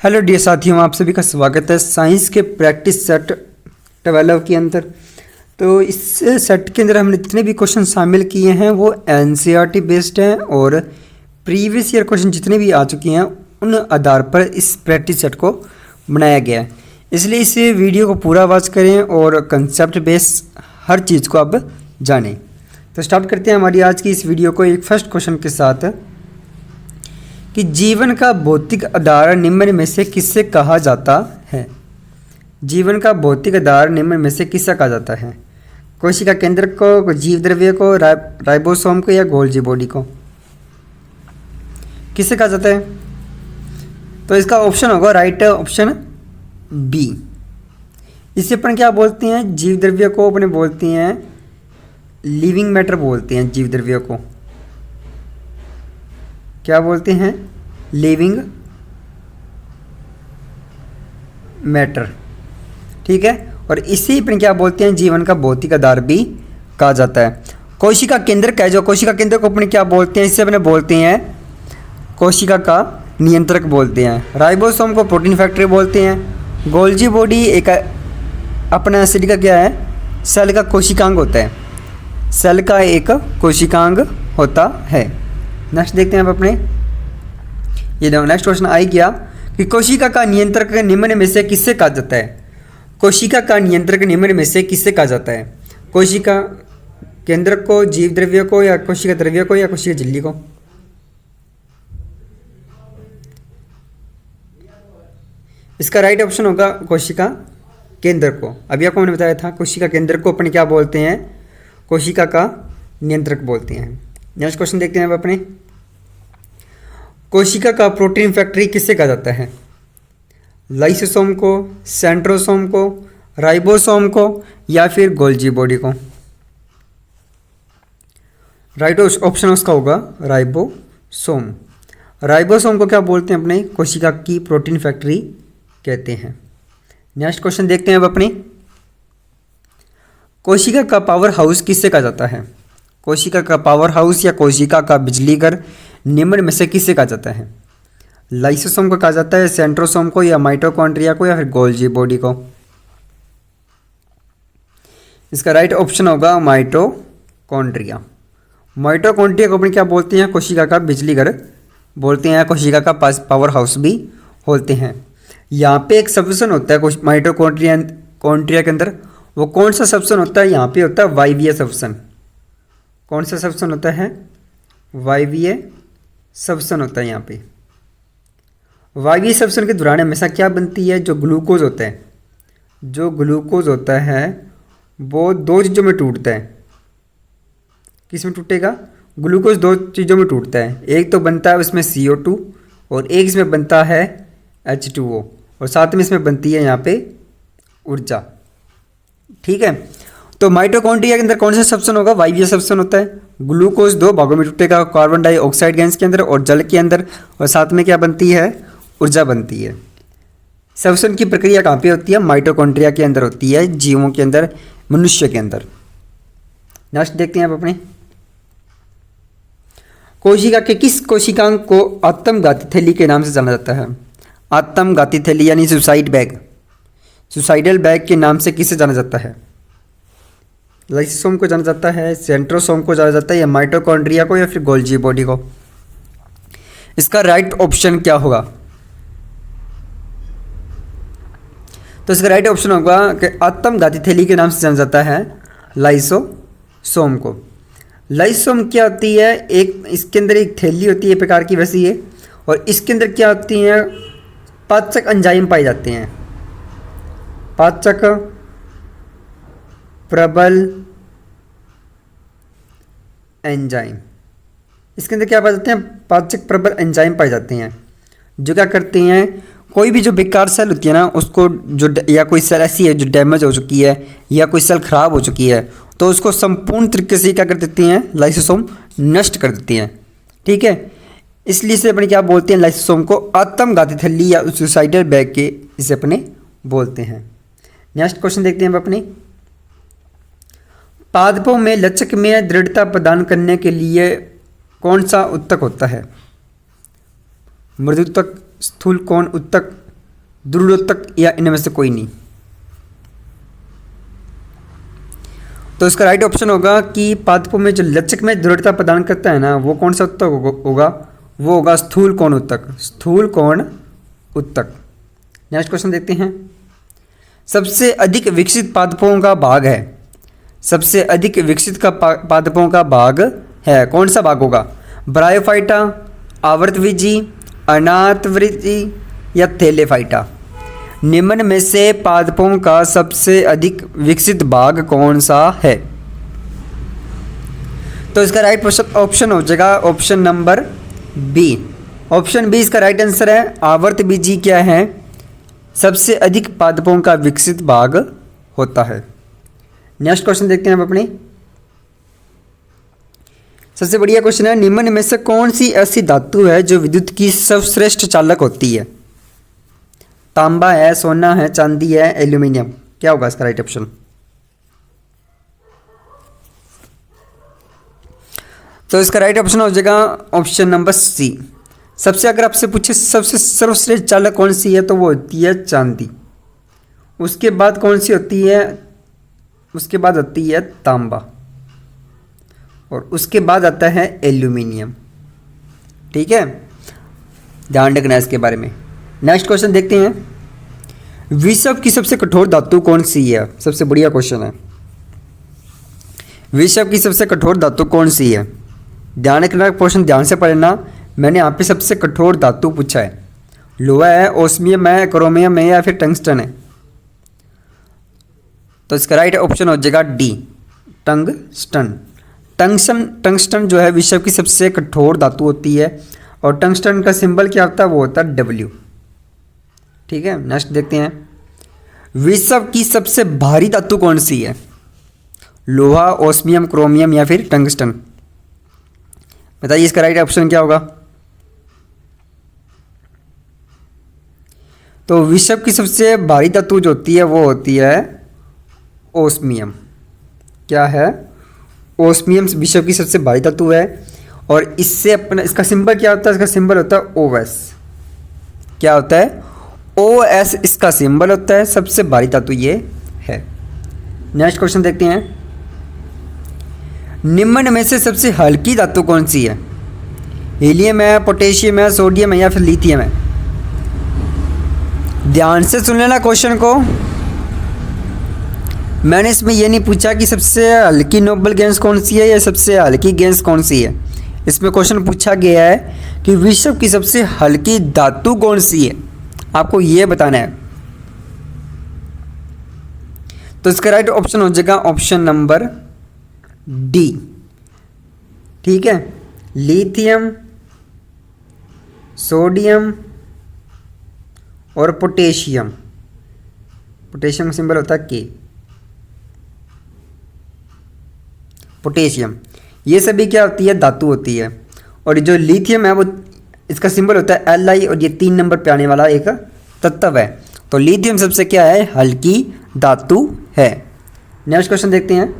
Hello dear साथियों, आप सभी का स्वागत है साइंस के प्रैक्टिस सेट 12 के अंदर। तो इस सेट के अंदर हमने जितने भी क्वेश्चन शामिल किए हैं वो एनसीईआरटी बेस्ड हैं और प्रीवियस ईयर क्वेश्चन जितने भी आ चुके हैं उन आधार पर इस प्रैक्टिस सेट को बनाया गया है। इसलिए इस वीडियो को पूरा वॉच करें और कंसेप्ट बेस हर चीज़ को आप जानें। तो स्टार्ट करते हैं हमारी आज की इस वीडियो को एक फर्स्ट क्वेश्चन के साथ कि जीवन का भौतिक आधार निम्न में से किससे कहा जाता है। जीवन का भौतिक आधार निम्न में से किससे कहा जाता है? कोशिका केंद्र को, जीव द्रव्य को, राइबोसोम को या गोल्जी बॉडी को? किससे कहा जाता है? तो इसका ऑप्शन होगा राइट ऑप्शन बी। इसे अपन क्या बोलते हैं? जीव द्रव्य को अपने बोलते हैं लिविंग मैटर बोलते हैं। जीव द्रव्य को क्या बोलते हैं? Living matter. ठीक है, और इसी पर क्या बोलते हैं? जीवन का भौतिक आधार भी कहा जाता है। कोशिका केंद्र का जो कोशिका केंद्र को अपने क्या बोलते हैं? इससे अपने बोलते हैं कोशिका का नियंत्रक बोलते हैं। राइबोसोम को प्रोटीन फैक्ट्री बोलते हैं। गोल्जी बॉडी एक अपना एसिड का क्या है? सेल का कोशिकांग होता है। सेल का एक कोशिकांग होता है। नेक्स्ट देखते हैं अब अपने ये नेक्स्ट क्वेश्चन आई गया कि कोशिका का नियंत्रक निम्न में से किससे कहा जाता है? कोशिका का नियंत्रक निम्न में से किससे कहा जाता है? कोशिका केंद्र को, जीव द्रव्य को या कोशिका द्रव्य को या कोशिका झिल्ली को? इसका राइट ऑप्शन होगा कोशिका केंद्र को। अभी आपको मैंने बताया था कोशिका केंद्र को अपने क्या बोलते हैं? कोशिका का नियंत्रक बोलते हैं। नेक्स्ट क्वेश्चन देखते हैं अब अपने कोशिका का प्रोटीन फैक्ट्री किससे कहा जाता है? लाइसोसोम को, सेंट्रोसोम को, राइबोसोम को या फिर गोल्जी बॉडी को? राइट ऑप्शन उसका होगा राइबोसोम। राइबोसोम को क्या बोलते हैं? अपने कोशिका की प्रोटीन फैक्ट्री कहते हैं। नेक्स्ट क्वेश्चन देखते हैं अब अपने कोशिका का पावर हाउस किससे कहा जाता है? कोशिका का पावर हाउस या कोशिका का बिजली घर निम्न में से किससे कहा जाता है? लाइसोसोम को कहा जाता है, सेंट्रोसोम को या माइटोकॉन्ड्रिया को या फिर गोल्जी बॉडी को? इसका राइट ऑप्शन होगा माइटोकॉन्ड्रिया। माइटोकॉन्ड्रिया को अपन क्या बोलते हैं? कोशिका का बिजली घर बोलते हैं, कोशिका का पावर हाउस भी बोलते हैं। यहाँ पे एक सब्स्टेंस होता है माइटोकॉन्ड्रिया के अंदर। वो कौन सा सब्स्टेंस होता है? यहाँ पे होता है वायवीय सब्स्टेंस। कौन सा सब्स्टेंस होता है? वायवीय सब्स्टेंस होता है। यहाँ पे वायवीय सब्स्टेंस के दौरान हमेशा क्या बनती है? जो ग्लूकोज होता है, जो ग्लूकोज होता है वो दो चीज़ों में टूटता है। किस में टूटेगा? ग्लूकोज दो चीज़ों में टूटता है। एक तो बनता है उसमें CO2 और एक इसमें बनता है H2O और साथ में इसमें बनती है यहाँ पे ऊर्जा। ठीक है, तो माइटोकॉन्ड्रिया के अंदर कौन सा सब्स्टेंस होगा? वायवीय सब्स्टेंस होता है। ग्लूकोज दो भागों में टूटेगा, कार्बन डाइऑक्साइड गैस के अंदर और जल के अंदर, और साथ में क्या बनती है? ऊर्जा बनती है। सब्स्टेंस की प्रक्रिया कहाँ पे होती है? माइटोकॉन्ड्रिया के अंदर होती है, जीवों के अंदर, मनुष्य के अंदर। नेक्स्ट देखते हैं अब अपने कोशिका के किस कोशिकांग को आत्मघाती थैली के नाम से जाना जाता है? आत्मघाती थैली यानी सुसाइड बैग, सुसाइडल बैग के नाम से किसे जाना जाता है? लाइसोसोम को जाना जाता है, सेंट्रोसोम को जाना जाता है या माइटोकॉन्ड्रिया को या फिर गोल्जी बॉडी को? इसका राइट ऑप्शन क्या होगा? तो इसका राइट ऑप्शन होगा कि आत्मघाती थैली के नाम से जाना जाता है लाइसोसोम को। लाइसोसोम क्या होती है? एक इसके अंदर एक थैली होती है प्रकार की वैसी है, और इसके अंदर क्या होती है? पाचक एंजाइम पाए जाते हैं। पाचक प्रबल एंजाइम, इसके अंदर क्या पाए जाते हैं? पाचक प्रबल एंजाइम पाए जाते हैं, जो क्या करते हैं? कोई भी जो बेकार सेल होती है ना उसको, जो या कोई सेल ऐसी है जो डैमेज हो चुकी है या कोई सेल खराब हो चुकी है, तो उसको संपूर्ण तरीके से क्या कर देती हैं? लाइसोसोम नष्ट कर देती हैं। ठीक है, इसलिए इसे अपने क्या बोलते हैं? लाइसोसोम को आत्मघाती थैली या सुसाइडल बैग के इसे अपने बोलते हैं। नेक्स्ट क्वेश्चन देखते हैं अपने पादपों में लचक में दृढ़ता प्रदान करने के लिए कौन सा उत्तक होता है? मृदुतक, स्थूल कोण उत्तक, दृढ़ोत्तक या इनमें से कोई नहीं। तो इसका राइट ऑप्शन होगा कि पादपों में जो लचक में दृढ़ता प्रदान करता है ना, वो कौन सा उत्तक होगा? वो होगा स्थूल कोण उत्तक। स्थूल कोण उत्तक। नेक्स्ट क्वेश्चन देखते हैं। सबसे अधिक विकसित पादपों का भाग है, सबसे अधिक विकसित का पादपों का भाग है, कौन सा भाग होगा? ब्रायोफाइटा, आवर्तविजी, अनाथवृत्ति या थैलेफाइटा? निम्न में से पादपों का सबसे अधिक विकसित भाग कौन सा है? तो इसका राइट ऑप्शन हो जाएगा option number B. Option B इसका राइट आंसर है। आवर्तबीजी क्या है? सबसे अधिक पादपों का विकसित भाग होता है। नेक्स्ट क्वेश्चन देखते हैं आप अपने। सबसे बढ़िया क्वेश्चन है, निम्न में से कौन सी ऐसी धातु है जो विद्युत की सर्वश्रेष्ठ चालक होती है? तांबा है, सोना है, चांदी है, एल्यूमिनियम? क्या होगा इसका राइट ऑप्शन? तो इसका राइट ऑप्शन हो जाएगा ऑप्शन नंबर सी। सबसे अगर आपसे पूछे सबसे सर्वश्रेष्ठ चालक कौन सी है, तो वो होती है चांदी। उसके बाद कौन सी होती है? उसके बाद होती है तांबा, और उसके बाद आता है एल्यूमिनियम। ठीक है, ध्यान रखना है इसके बारे में। नेक्स्ट क्वेश्चन देखते हैं। विश्व की सबसे कठोर धातु कौन सी है? सबसे बढ़िया क्वेश्चन है। विश्व की सबसे कठोर धातु कौन सी है? ध्यान रखना, क्वेश्चन ध्यान से पढ़ना। मैंने यहाँ पे सबसे कठोर धातु पूछा है। लोहा है, ओस्मियम है, क्रोमियम है या फिर टंगस्टन है? तो इसका राइट ऑप्शन हो जाएगा डी, टंगस्टन। टंगस्टन जो है विश्व की सबसे कठोर धातु होती है, और टंगस्टन का सिंबल क्या होता है? वो होता है डब्ल्यू। ठीक है, नेक्स्ट देखते हैं। विश्व की सबसे भारी धातु कौन सी है? लोहा, ओस्मियम, क्रोमियम या फिर टंगस्टन? बताइए इसका राइट ऑप्शन क्या होगा? तो विश्व की सबसे भारी धातु जो होती है वो होती है ओस्मियम। क्या है? ओस्मियम विश्व की सबसे भारी धातु है, और इससे अपना इसका सिंबल क्या होता है? इसका सिंबल होता है OS। क्या होता है? OS इसका सिंबल होता है। सबसे भारी धातु ये है। नेक्स्ट क्वेश्चन देखते हैं। निम्न में से सबसे हल्की धातु कौन सी है? हीलियम है, पोटेशियम है, सोडियम है या फिर लिथियम है? ध्यान से सुन लेना क्वेश्चन को। मैंने इसमें यह नहीं पूछा कि सबसे हल्की नोबल गैस कौन सी है या सबसे हल्की गैस कौन सी है। इसमें क्वेश्चन पूछा गया है कि विश्व की सबसे हल्की धातु कौन सी है, आपको यह बताना है। तो इसका राइट ऑप्शन हो जाएगा ऑप्शन नंबर डी। ठीक है, लिथियम, सोडियम और पोटेशियम। पोटेशियम का सिंबल होता है के। पोटेशियम, ये सभी क्या होती है? धातु होती है। और जो लिथियम है वो इसका सिंबल होता है Li, और ये 3 नंबर पे आने वाला एक तत्व है। तो लिथियम सबसे क्या है? हल्की धातु है। नेक्स्ट क्वेश्चन देखते हैं।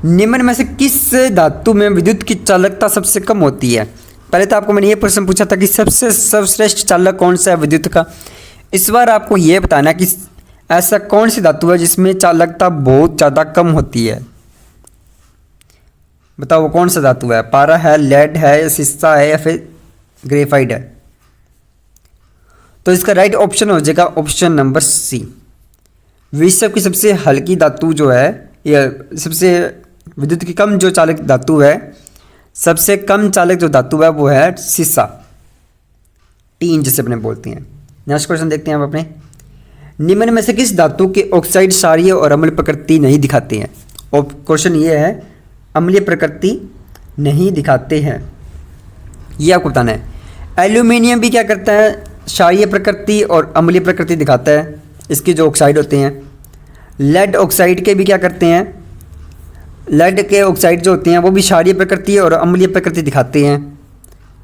निम्न में से किस धातु में विद्युत की चालकता सबसे कम होती है? पहले तो आपको मैंने ये प्रश्न पूछा था कि सबसे सर्वश्रेष्ठ चालक कौन सा है विद्युत का। इस बार आपको ये बताना कि ऐसा कौन सी धातु है जिसमें चालकता बहुत ज़्यादा कम होती है। बताओ वो कौन सा धातु है? पारा है, लेड है, सीसा है या फिर ग्रेफाइट है? तो इसका राइट ऑप्शन हो जाएगा ऑप्शन नंबर सी। विश्व की सबसे हल्की धातु जो है, या सबसे विद्युत की कम जो चालक धातु है, सबसे कम चालक जो धातु है वो है सीसा, टीन जिसे अपने बोलते हैं। नेक्स्ट क्वेश्चन देखते हैं आप अपने। निम्न में से किस धातु के ऑक्साइड क्षारीय और अम्लीय प्रकृति नहीं दिखाते हैं? और क्वेश्चन ये है, अम्लीय प्रकृति नहीं दिखाते हैं, ये आपको बताना है। एल्यूमिनियम भी क्या करता है? क्षारीय प्रकृति और अम्लीय प्रकृति दिखाता है, इसके जो ऑक्साइड होते हैं। लेड ऑक्साइड के भी क्या करते हैं? लेड के ऑक्साइड जो होते हैं वो भी क्षारीय प्रकृति और अम्लीय प्रकृति दिखाते हैं।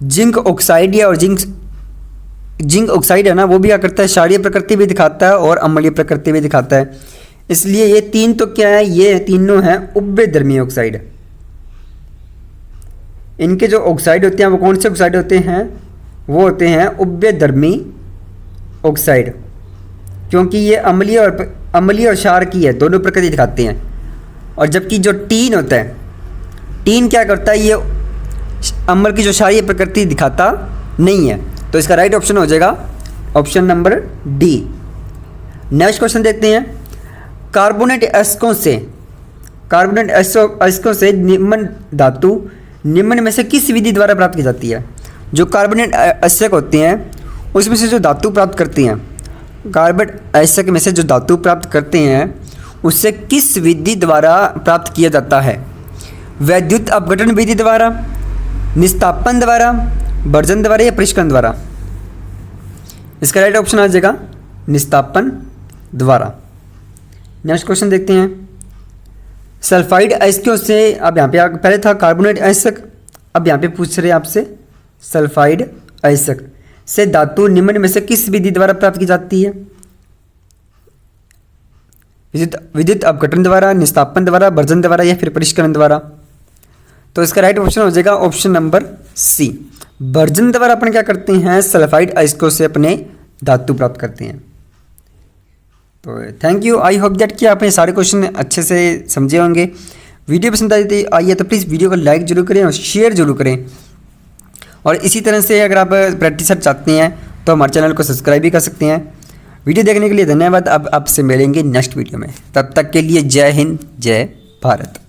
जिंक ऑक्साइड या और जिंक ऑक्साइड है ना, वो भी क्या करता है? क्षारीय प्रकृति भी दिखाता है और अम्लीय प्रकृति भी दिखाता है। इसलिए ये तीन तो क्या है? ये तीनों हैं उभयधर्मी ऑक्साइड। इनके जो ऑक्साइड होते हैं वो कौन से ऑक्साइड होते हैं? वो होते हैं उभयधर्मी ऑक्साइड, क्योंकि ये अम्लीय और क्षारकीय है, दोनों प्रकृति दिखाते हैं। और जबकि जो टीन होता है, टीन क्या करता है, ये अम्ल की जो क्षारीय प्रकृति दिखाता नहीं है। तो इसका राइट ऑप्शन हो जाएगा option number D. Next question देखते हैं। कार्बोनेट अयस्कों से निम्न धातु निम्न में से किस विधि द्वारा प्राप्त की जाती है? जो कार्बोनेट अयस्क होते हैं उसमें से जो धातु प्राप्त करते हैं, कार्बोनेट अयस्क में से जो धातु प्राप्त करते हैं उससे किस विधि द्वारा प्राप्त किया जाता है? वैद्युत अपघटन विधि द्वारा, निस्तापन द्वारा, भर्जन द्वारा या परिष्करण द्वारा? इसका राइट ऑप्शन आ जाएगा निस्तापन द्वारा। नेक्स्ट क्वेश्चन देखते हैं। सल्फाइड अयस्कों से, अब यहाँ पे पहले था कार्बोनेट अयस्क, अब यहाँ पे पूछ रहे हैं आपसे सल्फाइड अयस्क से धातु निम्न में से किस विधि द्वारा प्राप्त की जाती है? विद्युत अपघटन द्वारा, निस्तापन द्वारा, भर्जन द्वारा या फिर परिष्करण द्वारा? तो इसका राइट ऑप्शन हो जाएगा ऑप्शन नंबर सी। भर्जन द्वारा अपन क्या करते हैं, सल्फाइड अयस्कों से अपने धातु प्राप्त करते हैं। तो thank you, I hope that कि आपने सारे क्वेश्चन अच्छे से समझे होंगे। वीडियो पसंद आई है तो प्लीज़ वीडियो को लाइक जरूर करें और शेयर जरूर करें। और इसी तरह से अगर आप प्रैक्टिस चाहते हैं तो हमारे चैनल को सब्सक्राइब भी कर सकते हैं। वीडियो देखने के लिए धन्यवाद। अब आपसे मिलेंगे नेक्स्ट वीडियो में, तब तक के लिए जय हिंद, जय भारत।